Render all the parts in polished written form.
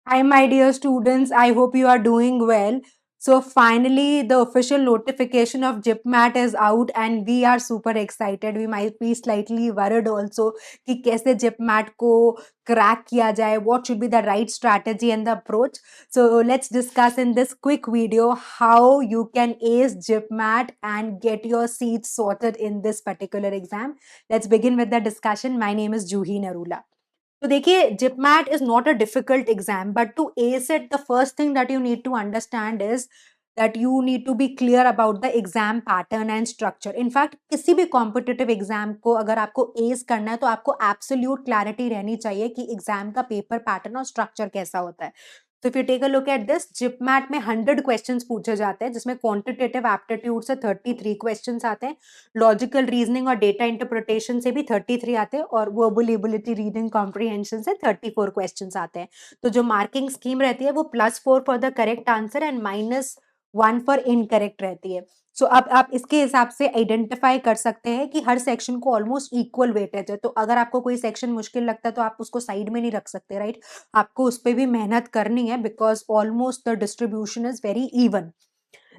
Hi, my dear students. I hope you are doing well. So, finally, the official notification of GIPMAT is out, and we are super excited. We might be slightly worried also कि कैसे GIPMAT को crack किया जाए, what should be the right strategy and the approach. So, let's discuss in this quick video how you can ace GIPMAT and get your seats sorted in this particular exam. Let's begin with the discussion. My name is Juhi Narula. तो देखिए JIPMAT is not a difficult exam but to ace it the first thing that you need to understand is that you need to be clear about the exam pattern and structure in fact किसी भी competitive exam को अगर आपको S करना है तो आपको absolute clarity रहनी चाहिए कि एग्जाम का पेपर पैटर्न और स्ट्रक्चर कैसा होता है तो if you take a look at this JIPMAT में 100 क्वेश्चंस पूछे जाते हैं जिसमें क्वांटिटेटिव एप्टीट्यूड से 33 क्वेश्चंस आते हैं लॉजिकल रीजनिंग और डेटा इंटरप्रिटेशन से भी 33 आते हैं और वर्बल एबिलिटी रीडिंग कॉम्प्रिहेंशन से 34 क्वेश्चंस आते हैं तो जो मार्किंग स्कीम रहती है वो +4 for the correct answer and -1 for incorrect रहती है सो अब आप इसके हिसाब से आइडेंटिफाई कर सकते हैं कि हर सेक्शन को ऑलमोस्ट इक्वल वेटेज है तो अगर आपको कोई सेक्शन मुश्किल लगता है तो आप उसको साइड में नहीं रख सकते राइट आपको उस पर भी मेहनत करनी है because almost the distribution is very even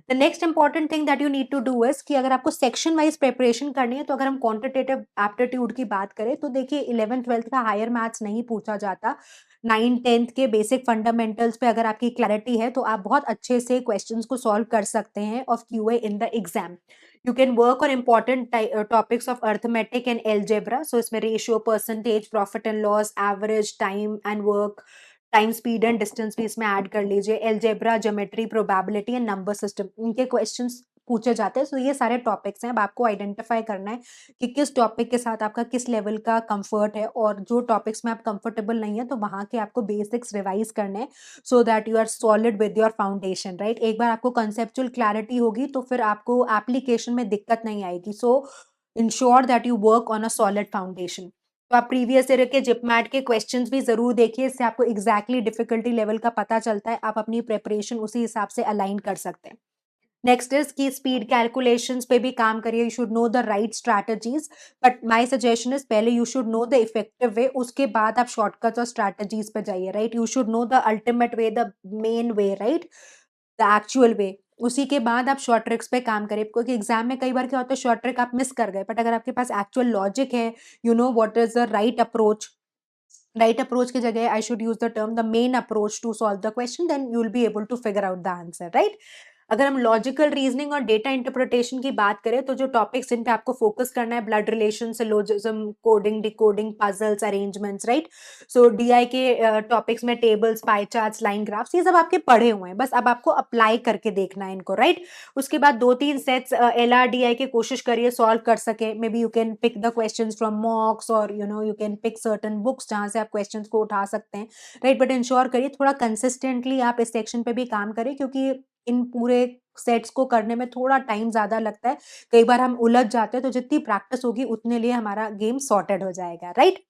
the next important thing that you need to do is कि अगर आपको सेक्शन वाइज प्रिपरेशन करनी है तो अगर हम क्वांटिटेटिव एप्टीट्यूड की बात करें तो देखिए 11th 12th का हायर मैथ्स नहीं पूछा जाता 9th 10th के बेसिक फंडामेंटल्स पे अगर आपकी क्लैरिटी है तो आप बहुत अच्छे से क्वेश्चंस को सॉल्व कर सकते हैं of QA in the exam you can work on important topics of arithmetic and algebra so इसमें ratio percentage profit and loss average time and work time speed and distance भी इसमें add कर लीजिए algebra geometry probability and number system इनके questions पूछे जाते हैं सो ये सारे टॉपिक्स हैं अब आपको आइडेंटिफाई करना है कि किस टॉपिक के साथ आपका किस लेवल का कंफर्ट है और जो टॉपिक्स में आप कंफर्टेबल नहीं है तो वहां के आपको बेसिक्स रिवाइज करने हैं so that you are solid with your foundation right एक बार आपको कंसेप्चुअल क्लैरिटी होगी तो फिर आपको एप्लीकेशन में दिक्कत नहीं आएगी सो ensure that you work on a solid foundation तो आप प्रीवियस ईयर के जिपमैट के क्वेश्चंस भी जरूर देखिए इससे आपको एग्जैक्टली डिफिकल्टी लेवल का पता चलता है आप अपनी प्रिपरेशन उसी हिसाब से अलाइन कर सकते हैं next is key speed calculations पे भी काम करिए you should know the right strategies but my suggestion is पहले you should know the effective way उसके बाद आप शॉर्टकट्स और स्ट्रैटेजीज पे जाइए right you should know the ultimate way the main way right the actual way उसी के बाद आप शॉर्ट ट्रिक्स पे काम करें क्योंकि एग्जाम में कई बार क्या होता है शॉर्ट ट्रिक आप मिस कर गए बट अगर आपके पास एक्चुअल लॉजिक है you know what is the right approach की जगह I should use the term the main approach to solve the question then you will be able to figure out the answer right अगर हम logical reasoning और data interpretation की बात करें तो जो टॉपिक्स इन पे आपको फोकस करना है blood relation syllogism coding decoding puzzles arrangements right so DI के टॉपिक्स में tables pie charts line graphs ये सब आपके पढ़े हुए हैं बस अब आपको अप्लाई करके देखना है इनको राइट उसके बाद 2 3 सेट्स LRDI के कोशिश करिए सॉल्व कर सके maybe you can pick the questions from mocks और you know you can pick certain books जहां से आप क्वेश्चंस को उठा सकते हैं राइट बट इंश्योर करिए थोड़ा कंसिस्टेंटली आप इस सेक्शन पे भी काम करें क्योंकि इन पूरे सेट्स को करने में थोड़ा टाइम ज्यादा लगता है कई बार हम उलझ जाते हैं तो जितनी प्रैक्टिस होगी उतने लिए हमारा गेम सॉर्टेड हो जाएगा right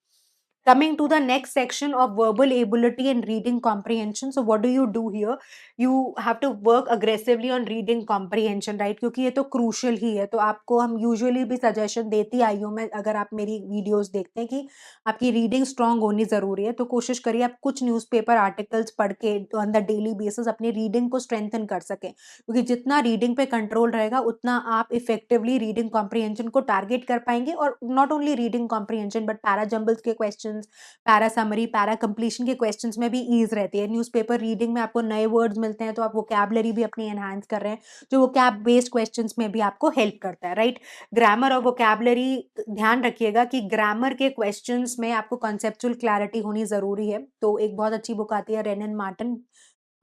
coming to the next section of verbal ability and reading comprehension so what do you do here you have to work aggressively on reading comprehension right क्योंकि ये तो crucial ही है तो आपको हम usually भी suggestion देती आई हूँ मैं अगर आप मेरी videos देखते हैं कि आपकी reading strong होनी जरूरी है तो कोशिश करिए आप कुछ newspaper articles पढ़ के on the daily basis अपनी reading को strengthen कर सकें क्योंकि जितना reading पे control रहेगा उतना आप effectively reading comprehension को target कर पाएंगे और not only reading comprehension but para jumbles के questions para summary para completion के क्वेश्चंस में भी ईज रहती है न्यूज़पेपर रीडिंग में आपको नए वर्ड्स मिलते हैं तो आप वोकैबुलरी भी अपनी एनहांस कर रहे हैं जो वोकैब बेस्ड क्वेश्चंस में भी आपको हेल्प करता है राइट ग्रामर और वोकैबुलरी ध्यान रखिएगा कि ग्रामर के क्वेश्चंस में आपको कॉन्सेप्चुअल क्लैरिटी होनी जरूरी है तो एक बहुत अच्छी बुक आती है रेनन मार्टिन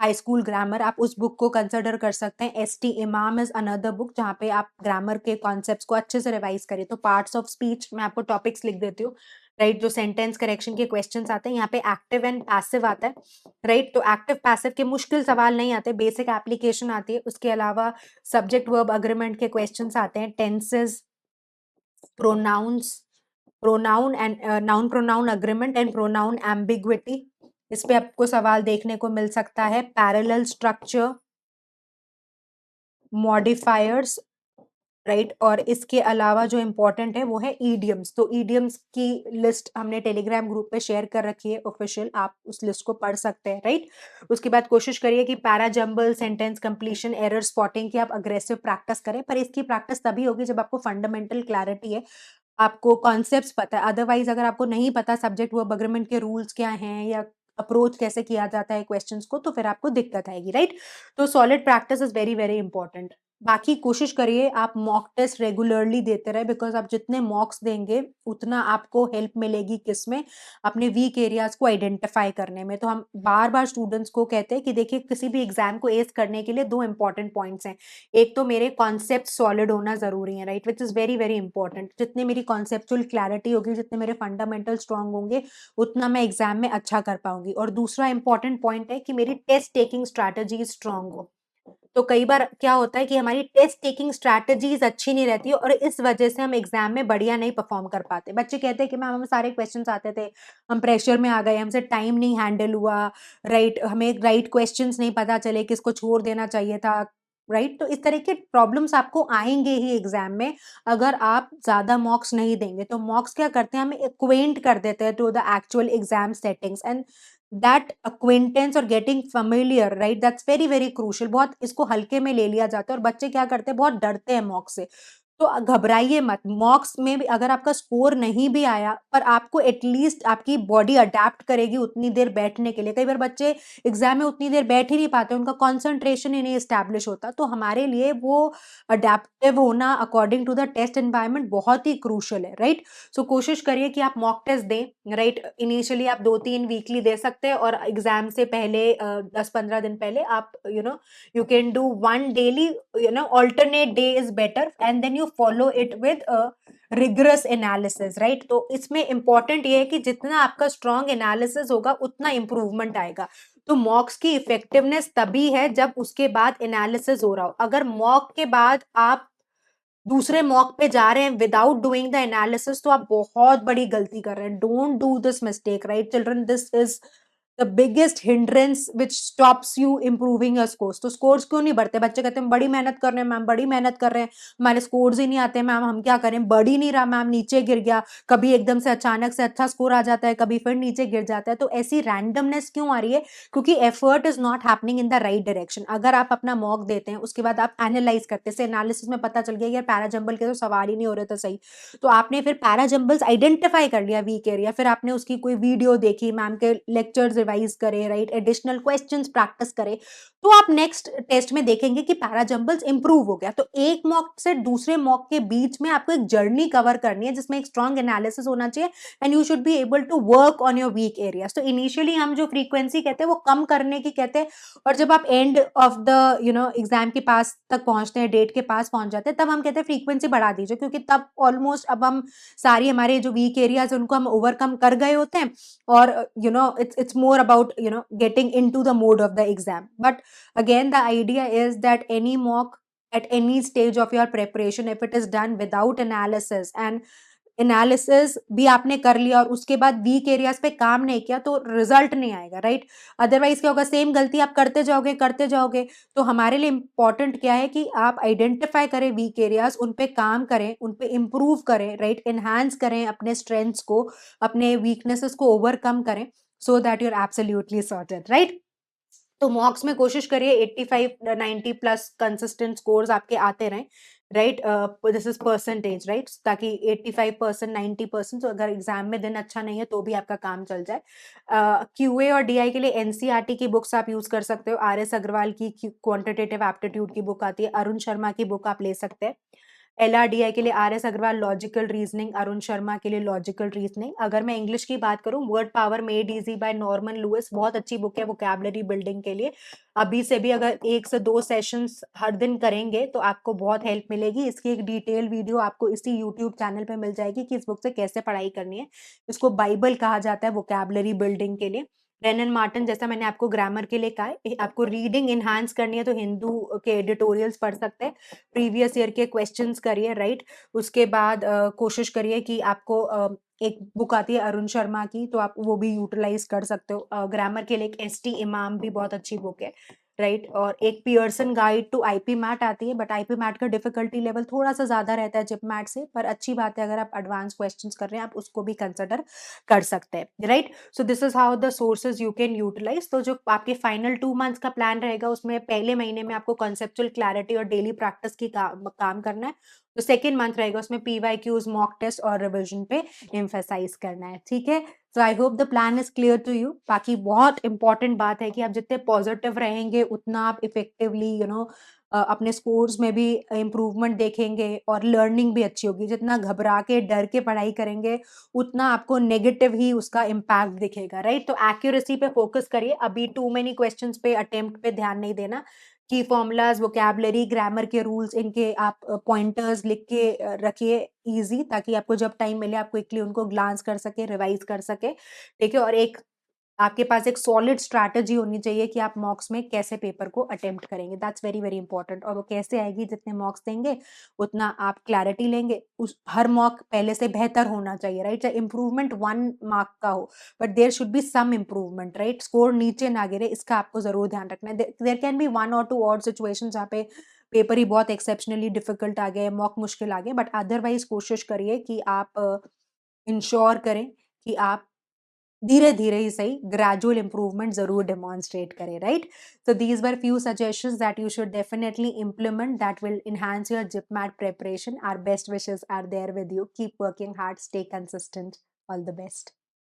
हाई स्कूल ग्रामर आप उस बुक को कंसिडर कर सकते हैं एस टी इमाम इज अनदर बुक जहाँ पे आप ग्रामर के कॉन्सेप्ट्स को अच्छे से रिवाइज करें तो पार्ट्स ऑफ स्पीच मैं आपको टॉपिक्स लिख देती हूँ राइट जो सेंटेंस करेक्शन के क्वेश्चंस आते हैं यहाँ पे एक्टिव एंड पैसिव आता है राइट तो एक्टिव पैसिव के मुश्किल सवाल नहीं आते बेसिक एप्लीकेशन आती है उसके अलावा सब्जेक्ट वर्ब अग्रीमेंट के क्वेश्चंस आते हैं tenses pronouns pronoun and noun pronoun agreement and pronoun ambiguity इस पे आपको सवाल देखने को मिल सकता है पैरेलल स्ट्रक्चर मॉडिफायर्स राइट। और इसके अलावा जो इम्पोर्टेंट है वो है ईडियम्स। तो ईडियम्स की लिस्ट हमने टेलीग्राम ग्रुप पे शेयर कर रखी है ऑफिशियल, आप उस लिस्ट को पढ़ सकते हैं, राइट। उसके बाद कोशिश करिए कि para jumble, sentence completion, error spotting की आप अग्रेसिव प्रैक्टिस करें, पर इसकी प्रैक्टिस तभी होगी जब आपको फंडामेंटल क्लैरिटी है, आपको कॉन्सेप्ट्स पता है। अदरवाइज अगर आपको नहीं पता सब्जेक्ट वर्ब एग्रीमेंट के रूल्स क्या हैं या अप्रोच कैसे किया जाता है क्वेश्चंस को, तो फिर आपको दिक्कत आएगी, राइट। तो solid practice is very very important. बाकी कोशिश करिए आप मॉक टेस्ट रेगुलरली देते रहे, बिकॉज आप जितने मॉक्स देंगे उतना आपको हेल्प मिलेगी किसमें, अपने वीक एरियाज को आइडेंटिफाई करने में। तो हम बार बार स्टूडेंट्स को कहते हैं कि देखिए किसी भी एग्जाम को एस करने के लिए दो इंपॉर्टेंट पॉइंट्स हैं। एक तो मेरे कॉन्सेप्ट सॉलिड होना जरूरी है, right, which is very very important. जितनी मेरी कॉन्सेप्चुअल क्लैरिटी होगी, जितने मेरे फंडामेंटल स्ट्रांग होंगे, उतना मैं एग्जाम में अच्छा कर पाऊंगी। और दूसरा इंपॉर्टेंट पॉइंट है कि मेरी टेस्ट टेकिंग स्ट्रैटेजी स्ट्रांग हो। तो कई बार क्या होता है कि हमारी टेस्ट टेकिंग स्ट्रैटेजीज अच्छी नहीं रहती है और इस वजह से हम एग्जाम में बढ़िया नहीं परफॉर्म कर पाते। बच्चे कहते हैं कि मैम हमें सारे क्वेश्चंस आते थे, हम प्रेशर में आ गए, हमसे टाइम नहीं हैंडल हुआ, राइट, हमें राइट क्वेश्चंस नहीं पता चले, किसको छोड़ देना चाहिए था, राइट। तो इस तरह के प्रॉब्लम्स आपको आएंगे ही एग्जाम में अगर आप ज्यादा मॉक्स नहीं देंगे। तो मॉक्स क्या करते हैं, हमें एक्वेंट कर देते हैं to the actual exam settings, and that acquaintance और getting familiar, right, that's very very crucial. बहुत इसको हल्के में ले लिया जाता है और बच्चे क्या करते हैं, बहुत डरते हैं मॉक से। तो घबराइए मत, मॉक्स में भी अगर आपका स्कोर नहीं भी आया, पर आपको एटलीस्ट आपकी बॉडी अडेप्ट करेगी उतनी देर बैठने के लिए। कई बार बच्चे एग्जाम में उतनी देर बैठ ही नहीं पाते, उनका कॉन्सेंट्रेशन ही नहीं स्टैब्लिश होता। तो हमारे लिए वो अडेप्टिव होना according to the test environment बहुत ही क्रूशल है, राइट। सो कोशिश करिए कि आप मॉक टेस्ट दें, राइट। इनिशियली आप 2-3 वीकली दे सकते हैं और एग्जाम से पहले 10-15 दिन पहले आप you can do one daily, alternate day is better, and then you follow it with a rigorous analysis, right। तो इसमें important ये है कि जितना आपका strong analysis होगा उतना improvement आएगा। तो मॉक्स की इफेक्टिवनेस तभी है जब उसके बाद एनालिसिस हो रहा हो। अगर मॉक के बाद आप दूसरे मॉक पे जा रहे हैं विदाउट डूइंग द एनालिसिस, तो आप बहुत बड़ी गलती कर रहे हैं। Don't do this mistake, right children, this is the biggest hindrance which stops you improving your scores. तो स्कोर्स क्यों नहीं बढ़ते, बच्चे कहते हैं बड़ी मेहनत कर रहे हैं मैम, बड़ी मेहनत कर रहे हैं, हमारे स्कोर्स ही नहीं आते मैम, हम क्या करें, बढ़ ही नहीं रहा मैम, नीचे गिर गया, कभी एकदम से अचानक से अच्छा स्कोर आ जाता है, कभी फिर नीचे गिर जाता है। तो ऐसी रैंडमनेस क्यों आ रही है, क्योंकि effort is not happening in the right direction. अगर आप अपना मॉक देते हैं उसके बाद आप एनालाइज करते हैं, एनालिसिस में पता चल गया यार पैराजंबल के तो सवाल ही नहीं हो रहे थे सही, तो आपने फिर पैराजंबल्स आइडेंटिफाई कर लिया वीक एरिया, फिर आपने उसकी कोई वीडियो देखी, मैम के लेक्चर्स रिवाइज करे, राइट, एडिशनल क्वेश्चंस प्रैक्टिस करे, तो आप नेक्स्ट टेस्ट में देखेंगे कि पैराजंबल्स इंप्रूव हो गया। तो एक मॉक से दूसरे मॉक के बीच में आपको एक जर्नी कवर करनी है जिसमें एक स्ट्रॉन्ग एनालिसिस होना चाहिए, and you should be able to work on your weak areas. तो इनिशियली हम जो फ्रीक्वेंसी कहते हैं वो कम करने की कहते हैं, और जब आप एंड ऑफ द एग्जाम के पास तक पहुंचते हैं, डेट के पास पहुंच जाते हैं, तब हम कहते हैं फ्रीक्वेंसी बढ़ा दीजिए, क्योंकि तब ऑलमोस्ट अब हम सारी हमारे जो वीक एरियाज उनको हम ओवरकम कर गए होते हैं, और it's more about getting into the mode of the exam. But again the idea is that any mock at any stage of your preparation, if it is done without analysis, and analysis भी आपने कर लिया और उसके बाद weak areas पे काम नहीं किया, तो रिजल्ट नहीं आएगा, राइट। अदरवाइज क्या होगा, सेम गलती आप करते जाओगे। तो हमारे लिए इंपॉर्टेंट क्या है कि आप आइडेंटिफाई करें वीक एरियाज, उन पे काम करें, उन पे इम्प्रूव करें, राइट, एनहांस करें अपने स्ट्रेंथ्स को, अपने वीकनेसेस को ओवरकम करें, so that you are absolutely sorted, right. तो मॉक्स में कोशिश करिए 85-90 प्लस कंसिस्टेंट स्कोर्स आपके आते रहें, right. This is percentage, right, ताकि 85%, 90%, तो अगर एग्जाम में दिन अच्छा नहीं है तो भी आपका काम चल जाए। क्यूए और डीआई के लिए एनसीईआरटी की बुक्स आप यूज कर सकते हो। आर एस अग्रवाल की क्वांटिटेटिव एप्टीट्यूड की बुक आती है, अरुण शर्मा की बुक आप ले सकते हैं। एलआरडीआई के लिए R S Agarwal logical reasoning, Arun Sharma के लिए लॉजिकल रीजनिंग। अगर मैं इंग्लिश की बात करूं, word power made easy by Norman Lewis, बहुत अच्छी बुक है वोकैबुलरी बिल्डिंग के लिए। अभी से भी अगर 1 से 2 सेशंस हर दिन करेंगे तो आपको बहुत हेल्प मिलेगी। इसकी एक डिटेल वीडियो आपको इसी यूट्यूब चैनल पे मिल जाएगी कि इस बुक से कैसे पढ़ाई करनी है। इसको बाइबल कहा जाता है वोकैबुलरी बिल्डिंग के लिए। रेनन मार्टिन, जैसा मैंने आपको ग्रामर के लिए कहा है, आपको रीडिंग इनहांस करनी है तो हिंदू के एडिटोरियल्स पढ़ सकते हैं, प्रीवियस ईयर के क्वेश्चंस करिए, राइट। उसके बाद कोशिश करिए कि आपको एक बुक आती है अरुण शर्मा की, तो आप वो भी यूटिलाइज कर सकते हो। ग्रामर के लिए एक एसटी इमाम भी बहुत अच्छी बुक है। राइट। और एक Pearson guide to IP MAT आती है, बट आईपी मैट का डिफिकल्टी लेवल थोड़ा सा ज़्यादा रहता है जिप मैट से, पर अच्छी बात है अगर आप एडवांस क्वेश्चंस कर रहे हैं आप उसको भी कंसिडर कर सकते हैं, right. So this is how the sources you can utilise. तो जो आपके फाइनल 2 मंथ्स का प्लान रहेगा उसमें पहले महीने में आपको कॉन्सेप्चुअल क्लैरिटी और डेली प्रैक्टिस की काम करना है। तो सेकेंड मंथ रहेगा उसमें पीवाईक्यूज, मॉक टेस्ट और रिविजन पे एम्फेसाइज करना है, ठीक है। So I hope the plan is clear to you. बाकी बहुत इंपॉर्टेंट बात है कि आप जितने पॉजिटिव रहेंगे उतना आप इफेक्टिवली अपने स्कोर्स में भी इम्प्रूवमेंट देखेंगे और लर्निंग भी अच्छी होगी। जितना घबरा के डर के पढ़ाई करेंगे उतना आपको नेगेटिव ही उसका इम्पैक्ट दिखेगा, राइट। तो एक्यूरेसी पे फोकस करिए, अभी टू मेनी क्वेश्चंस पे अटेम्प्ट पे ध्यान नहीं देना। की फॉर्मूलाज, वोकैबुलरी, ग्रामर के रूल्स, इनके आप पॉइंटर्स लिख के रखिए इजी, ताकि आपको जब टाइम मिले आप क्विकली उनको ग्लांस कर सके, रिवाइज कर सके, ठीक है। और एक आपके पास एक सॉलिड स्ट्रैटेजी होनी चाहिए कि आप मॉक्स में कैसे पेपर को अटेम्प्ट करेंगे, दैट्स वेरी वेरी इंपॉर्टेंट। और वो कैसे आएगी, जितने मॉक्स देंगे उतना आप क्लैरिटी लेंगे, उस हर मॉक पहले से बेहतर होना चाहिए, राइट। चाहे इंप्रूवमेंट 1 मार्क का हो but there should be some improvement, right. Score नीचे ना गिरे, इसका आपको जरूर ध्यान रखना है। देयर कैन बी 1 और 2 और सिचुएशन जहाँ पे पेपर ही बहुत एक्सेप्शनली डिफिकल्ट आ गए, मॉक मुश्किल आ गए, बट अदरवाइज कोशिश करिए कि आप इंश्योर करें कि आप धीरे-धीरे ही सही ग्रेजुअल इम्प्रूवमेंट ज़रूर डेमॉन्स्ट्रेट करें, right? So these were few suggestions that you should definitely implement that will enhance your GIPMAT preparation. Our best wishes are there with you. Keep working hard, stay consistent. All the best.